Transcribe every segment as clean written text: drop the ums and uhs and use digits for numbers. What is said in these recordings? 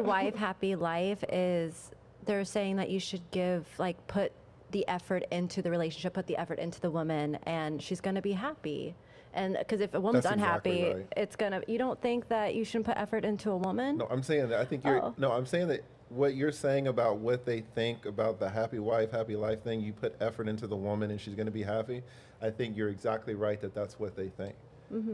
Wife happy life is they're saying that you should give like put the effort into the relationship, put the effort into the woman, and she's going to be happy. And because if a woman's That's exactly unhappy, right. it's gonna. You don't think that you shouldn't put effort into a woman? No, I'm saying that I think you're. Oh. No, I'm saying that what you're saying about what they think about the happy wife, happy life thing, you put effort into the woman and she's going to be happy. I think you're exactly right that that's what they think.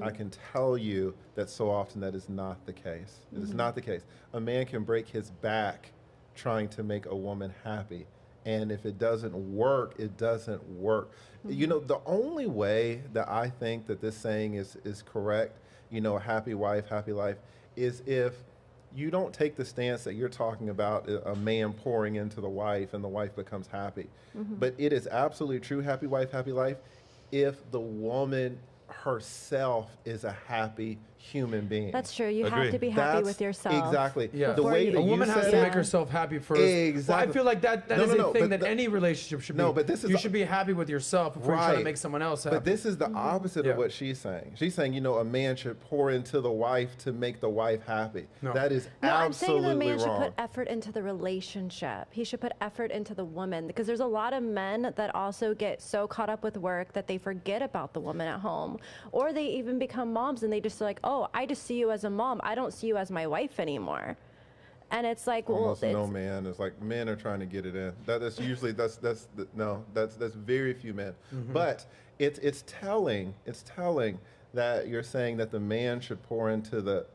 I can tell you that so often that is not the case. It is not the case. A man can break his back trying to make a woman happy. And if it doesn't work, it doesn't work. You know, the only way that I think that this saying is correct, you know, a happy wife, happy life, is if you don't take the stance that you're talking about a man pouring into the wife and the wife becomes happy. But it is absolutely true, happy wife, happy life, if the woman herself is a happy human being. That's true. You have Agree. to be happy That's with yourself. exactly. Yeah. The way that A you woman has said to it- make herself happy first. Exactly. Well, I feel like that No, is no, a no, thing but that the- any relationship should be. No, but this is you the- should be happy with yourself before you try to Right. make someone else happy. But this is the opposite Yeah. of what she's saying. She's saying, you know, a man should pour into the wife to make the wife happy. No. That is No, I'm saying absolutely the man should wrong. put effort into the relationship. He should put effort into the woman because there's a lot of men that also get so caught up with work that they forget about the woman at home, or they even become moms and they just are like, oh, I just see you as a mom. I don't see you as my wife anymore. And it's like, well, Almost no it's, man. It's like men are trying to get it in. That's usually that's very few men. But it's telling that you're saying that the man should pour into the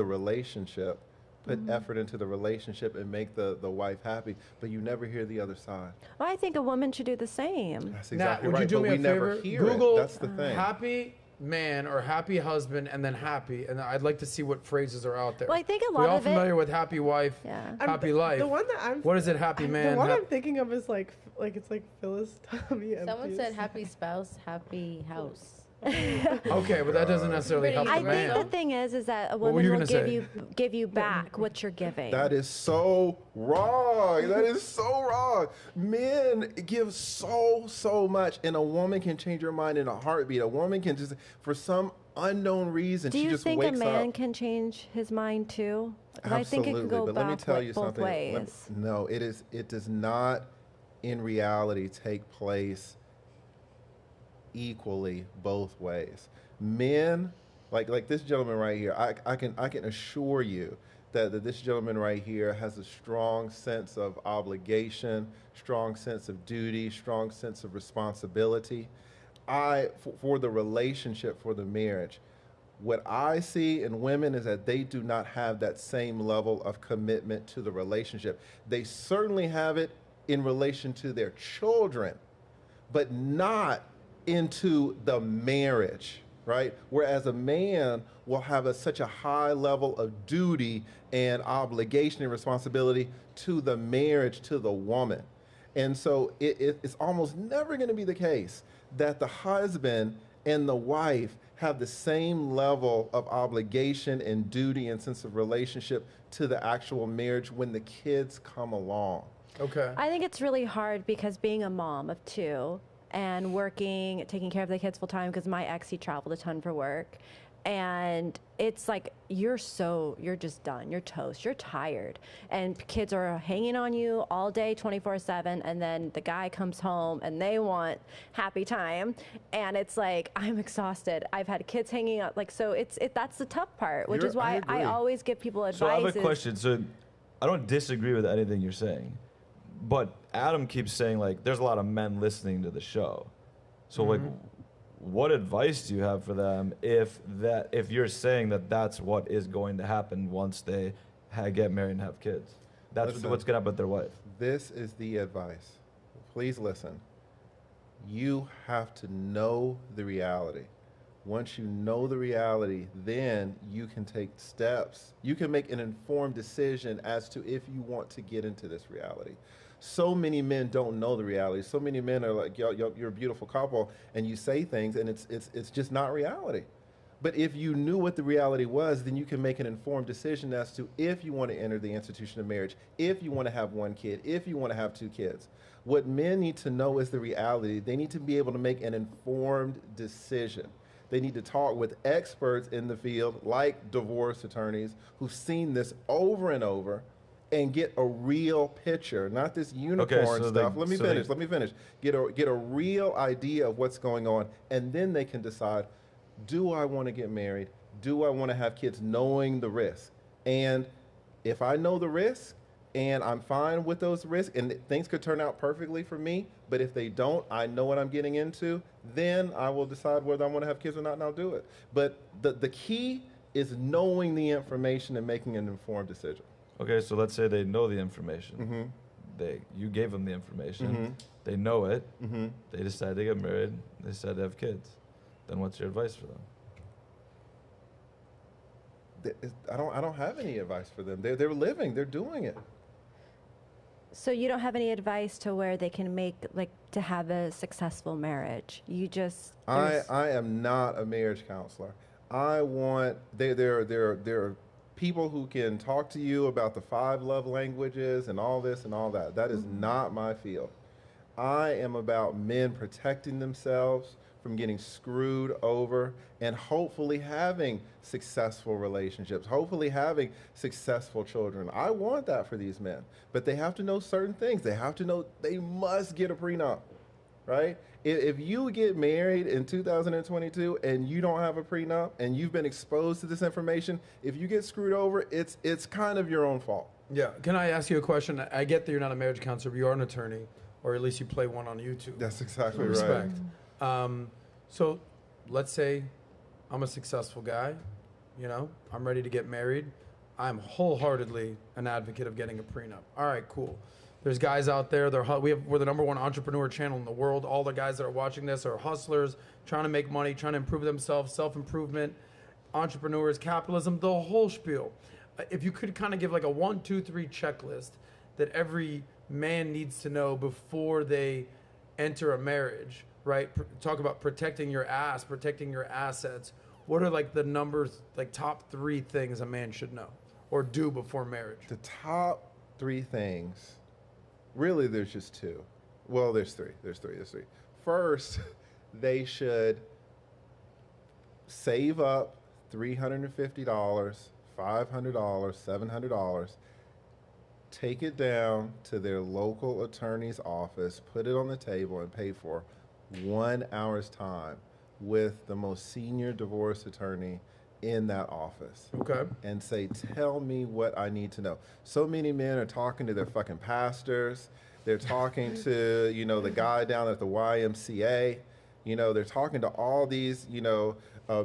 relationship, put effort into the relationship and make the wife happy. But you never hear the other side. well, I think a woman should do the same. That's Now, exactly would right. you do but me we a never favor? hear Google it. That's the thing. happy man or happy husband and then happy, and I'd like to see what phrases are out there. Well, I think a we lot all of it- familiar with happy wife, Yeah. happy life. The one that I'm. What is it? Happy man. The one hap- I'm thinking of is like it's like Phyllis Tommy. Someone said happy spouse, happy house. Okay, but that doesn't necessarily help Pretty the I man. think the thing is that a What were woman you will gonna say? give you back what you're giving. That is so wrong. That is so wrong. Men give so much, and a woman can change her mind in a heartbeat. A woman can just, for some unknown reason, Do she you just think a wakes man up. can change his mind too? 'Cause I think Absolutely, it can go but back let me tell you both something. ways. No, it does not, in reality, take place equally both ways. Men, like this gentleman right here, I can assure you that this gentleman right here has a strong sense of obligation, strong sense of duty, strong sense of responsibility. For the relationship, for the marriage, what I see in women is that they do not have that same level of commitment to the relationship. They certainly have it in relation to their children, but not into the marriage, right? Whereas a man will have such a high level of duty and obligation and responsibility to the marriage, to the woman. And so it's almost never going to be the case that the husband and the wife have the same level of obligation and duty and sense of relationship to the actual marriage when the kids come along. Okay. I think it's really hard because being a mom of two and working, taking care of the kids full time, because my ex, he traveled a ton for work. And it's like, you're just done. You're toast. You're tired. And kids are hanging on you all day, 24/7. And then the guy comes home and they want happy time. And it's like, I'm exhausted. I've had kids hanging out. Like, so that's the tough part, which is I why I agree. always give people advice. So I have a is- question. So I don't disagree with anything you're saying, but Adam keeps saying like there's a lot of men listening to the show. So like, what advice do you have for them if you're saying that that's what is going to happen once they get married and have kids? That's Listen. what's going to happen with their wife. This is the advice. Please listen. You have to know the reality. Once you know the reality, then you can take steps. You can make an informed decision as to if you want to get into this reality. So many men don't know the reality. So many men are like, you're a beautiful couple, and you say things, and it's just not reality. But if you knew what the reality was, then you can make an informed decision as to if you want to enter the institution of marriage, if you want to have one kid, if you want to have two kids. What men need to know is the reality. They need to be able to make an informed decision. They need to talk with experts in the field, like divorce attorneys, who've seen this over and over, and get a real picture, not this unicorn so stuff. they- Let me so they- finish. Let me finish. Get a real idea of what's going on, and then they can decide: do I want to get married? Do I want to have kids? Knowing the risk, and if I know the risk and I'm fine with those risks, and things could turn out perfectly for me, but if they don't, I know what I'm getting into, then I will decide whether I want to have kids or not, and I'll do it. But the key is knowing the information and making an informed decision. Okay, so let's say they know the information. You gave them the information. They know it. They decide to get married. They decide to have kids. Then what's your advice for them? I don't have any advice for them. They're living. They're doing it. So you don't have any advice to where they can make, like, to have a successful marriage. You just I am not a marriage counselor. I want there are people who can talk to you about the 5 love languages and all this and all that. That is not my field. I am about men protecting themselves from getting screwed over and hopefully having successful relationships, hopefully having successful children. I want that for these men, but they have to know certain things. They have to know they must get a prenup, right? If you get married in 2022 and you don't have a prenup and you've been exposed to this information, if you get screwed over, it's kind of your own fault. Yeah. Can I ask you a question? I get that you're not a marriage counselor, but you are an attorney, or at least you play one on YouTube. That's exactly right. Respect. So let's say I'm a successful guy, I'm ready to get married. I'm wholeheartedly an advocate of getting a prenup. All right, cool. There's guys out there, we're the #1 entrepreneur channel in the world. All the guys that are watching this are hustlers, trying to make money, trying to improve themselves, self-improvement, entrepreneurs, capitalism, the whole spiel. If you could kind of give like a 1, 2, 3 checklist that every man needs to know before they enter a marriage, right? Talk about protecting your ass, protecting your assets. What are like the top 3 things a man should know or do before marriage? The top 3 things, really there's just 2. Well, there's 3. There's 3. First, they should save up $350, $500, $700, take it down to their local attorney's office, put it on the table, and pay for 1 hour's time with the most senior divorce attorney in that office. Okay. And say, tell me what I need to know. So many men are talking to their fucking pastors. They're talking to, the guy down at the YMCA. They're talking to all these,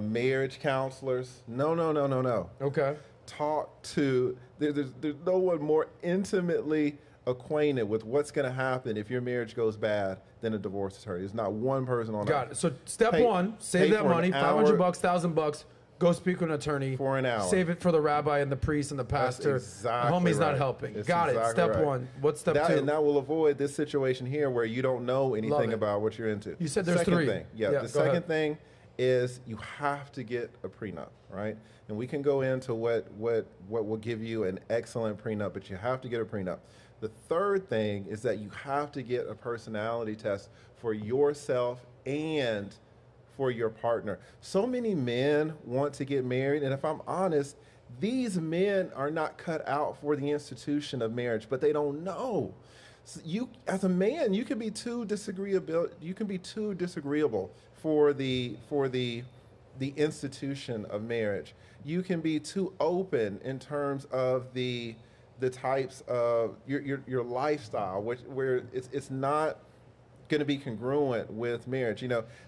marriage counselors. No. Okay. Talk to, there's no one more intimately acquainted with what's going to happen if your marriage goes bad than a divorce attorney. There's not one person on Got it. So step 1, save pay that for an money, hour. $500, $1,000. Go speak with an attorney For an hour. Save it for the rabbi and the priest and the pastor. That's exactly the homie's not right. helping. It's Got it. exactly Step right. 1. What's step 2? And that will avoid this situation here where you don't know anything it. about what you're into. You said there's Second 3. Thing, Yeah, the go second ahead. thing is you have to get a prenup, right? And we can go into what will give you an excellent prenup, but you have to get a prenup. The third thing is that you have to get a personality test for yourself and for your partner. So many men want to get married, and if I'm honest, these men are not cut out for the institution of marriage, but they don't know. So you, as a man, you can be too disagreeable. You can be too disagreeable for the institution of marriage. You can be too open in terms of the types of your lifestyle, where it's not going to be congruent with marriage.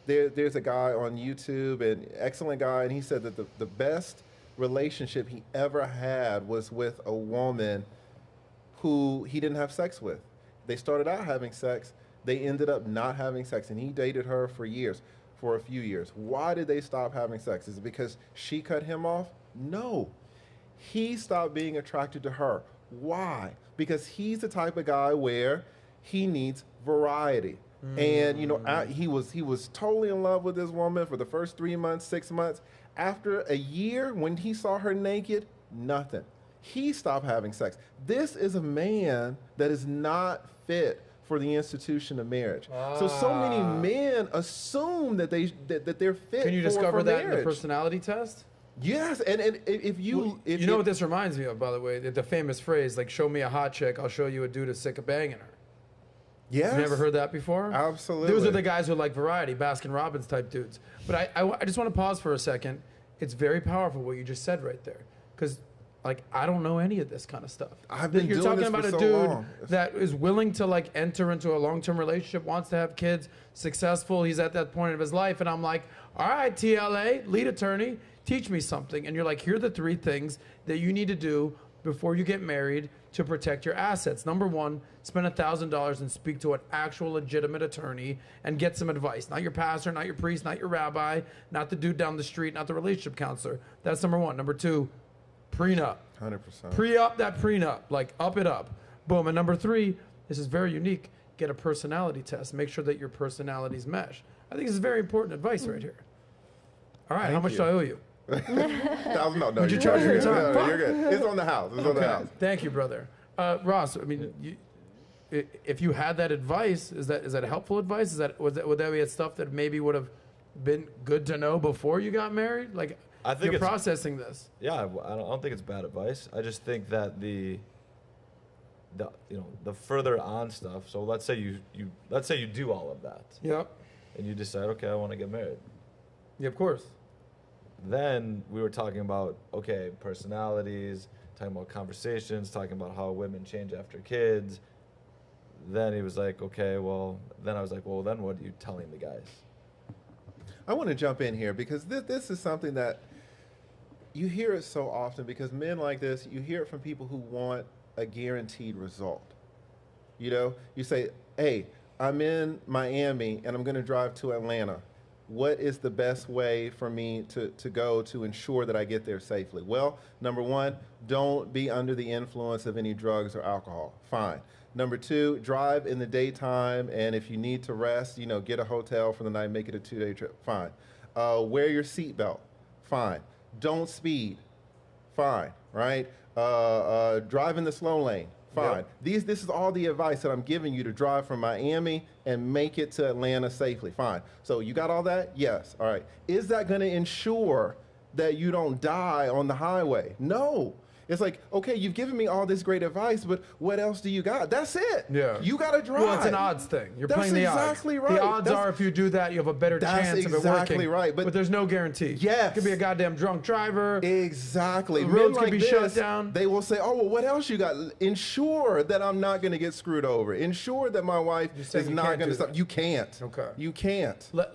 There's a guy on YouTube, an excellent guy, and he said that the best relationship he ever had was with a woman who he didn't have sex with. They started out having sex. They ended up not having sex, and he dated her for a few years. Why did they stop having sex? Is it because she cut him off? No. He stopped being attracted to her. Why? Because he's the type of guy where he needs variety. And he was totally in love with this woman for the first 3 months, 6 months. After a year, when he saw her naked, nothing. He stopped having sex. This is a man that is not fit for the institution of marriage. So many men assume that they're fit. Can you for discover that in the marriage. personality test? Yes, and if you You know what this reminds me of, by the way? The famous phrase, like, show me a hot chick, I'll show you a dude who's sick of banging her. yes, You never heard that before? Absolutely. Those are the guys who like variety, Baskin Robbins type dudes. But I just want to pause for a second. It's very powerful what you just said right there. Because, like, I don't know any of this kind of stuff. I've been You're doing talking this about for a so dude long. that is willing to, like, enter into a long-term relationship, wants to have kids, successful. He's at that point of his life. And I'm like, all right, TLA, lead attorney, teach me something. And you're like, here are the 3 things that you need to do before you get married to protect your assets. Number 1, spend $1,000 and speak to an actual legitimate attorney and get some advice. Not your pastor, not your priest, not your rabbi, not the dude down the street, not the relationship counselor. That's number 1. Number 2, prenup. 100%. Pre-up that prenup, like up it up. Boom. And number 3, this is very unique, get a personality test. Make sure that your personalities mesh. I think this is very important advice right here. All right, how much do I owe you? No, Would you you're charge good. for your time? No, you're good. It's on the house. It's on the house. Thank you, brother. Ross, I mean, if you had that advice, is that helpful advice? Would that be stuff that maybe would have been good to know before you got married? Like, I think you're it's- processing this. Yeah, I don't think it's bad advice. I just think that the further on stuff. So let's say you do all of that, Yep. and you decide, okay, I want to get married. Yeah, of course. Then we were talking about, okay, personalities, talking about conversations, talking about how women change after kids. Then he was like, okay, well, then I was like, well, then what are you telling the guys? I want to jump in here because this is something that you hear it so often because men like this, you hear it from people who want a guaranteed result. You know, you say, hey, I'm in Miami and I'm going to drive to Atlanta. What is the best way for me to go to ensure that I get there safely? Well, number 1, don't be under the influence of any drugs or alcohol. Fine. Number 2, drive in the daytime, and if you need to rest, get a hotel for the night, make it a 2-day trip. Fine. Wear your seatbelt. Fine. Don't speed. Fine. Right? Drive in the slow lane. Fine. Yep. This is all the advice that I'm giving you to drive from Miami and make it to Atlanta safely. Fine. So you got all that? Yes. All right. Is that going to ensure that you don't die on the highway? No. It's like, okay, you've given me all this great advice, but what else do you got? That's it. Yeah. You got to drive. Well, it's an odds thing. You're That's playing the odds. exactly right. The odds are if you do that, you have a better That's chance of it working. exactly right. But there's no guarantee. Yes. It could be a goddamn drunk driver. Exactly. The Men roads could like be this, shut down. They will say, oh, well, what else you got? Ensure that I'm not going to get screwed over. Ensure that my wife You're saying is you not can't going do to stop. that. You can't. Okay. You can't. Let's